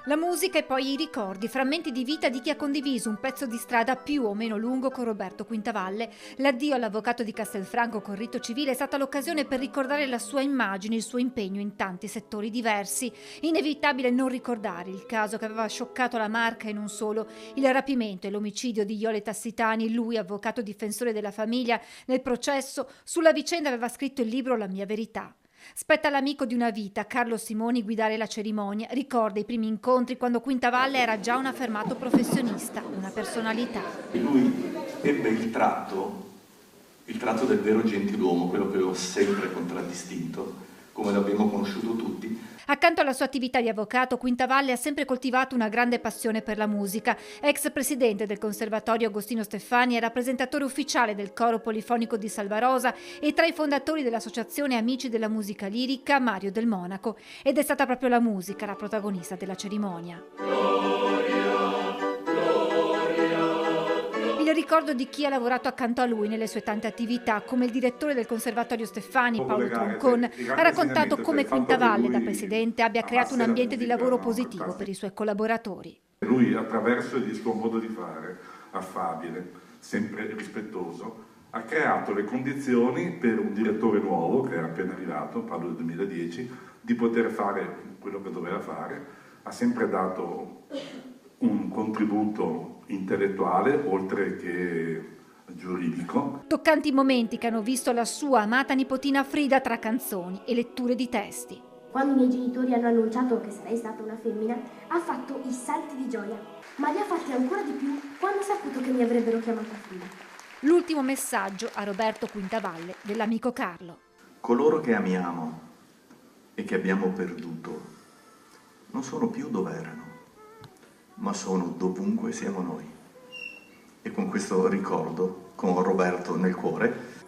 La musica e poi i ricordi, frammenti di vita di chi ha condiviso un pezzo di strada più o meno lungo con Roberto Quintavalle. L'addio all'avvocato di Castelfranco col rito civile è stata l'occasione per ricordare la sua immagine, il suo impegno in tanti settori diversi. Inevitabile non ricordare il caso che aveva scioccato la Marca e non solo, il rapimento e l'omicidio di Iole Tassitani. Lui, avvocato difensore della famiglia, nel processo sulla vicenda aveva scritto il libro La mia verità. Spetta all'amico di una vita, Carlo Simoni, guidare la cerimonia. Ricorda i primi incontri quando Quintavalle era già un affermato professionista, una personalità. Lui ebbe il tratto del vero gentiluomo, quello che lo ha sempre contraddistinto, come l'abbiamo conosciuto tutti. Accanto alla sua attività di avvocato, Quintavalle ha sempre coltivato una grande passione per la musica. Ex presidente del Conservatorio Agostino Steffani, è rappresentatore ufficiale del Coro Polifonico di Salvarosa e tra i fondatori dell'Associazione Amici della Musica Lirica Mario del Monaco. Ed è stata proprio la musica la protagonista della cerimonia. Il ricordo di chi ha lavorato accanto a lui nelle sue tante attività, come il direttore del Conservatorio Steffani, Paolo Troncon, ha raccontato come Quintavalle, da presidente, abbia creato un ambiente di lavoro positivo per i suoi collaboratori. Lui, attraverso il suo modo di fare, affabile, sempre rispettoso, ha creato le condizioni per un direttore nuovo, che era appena arrivato, parlo del 2010, di poter fare quello che doveva fare. Ha sempre dato un contributo intellettuale, oltre che giuridico. Toccanti momenti che hanno visto la sua amata nipotina Frida tra canzoni e letture di testi. Quando i miei genitori hanno annunciato che sarei stata una femmina, ha fatto i salti di gioia, ma li ha fatti ancora di più quando ha saputo che mi avrebbero chiamata Frida. L'ultimo messaggio a Roberto Quintavalle dell'amico Carlo. Coloro che amiamo e che abbiamo perduto non sono più dove erano, ma sono dovunque siamo noi. E con questo ricordo, con Roberto nel cuore,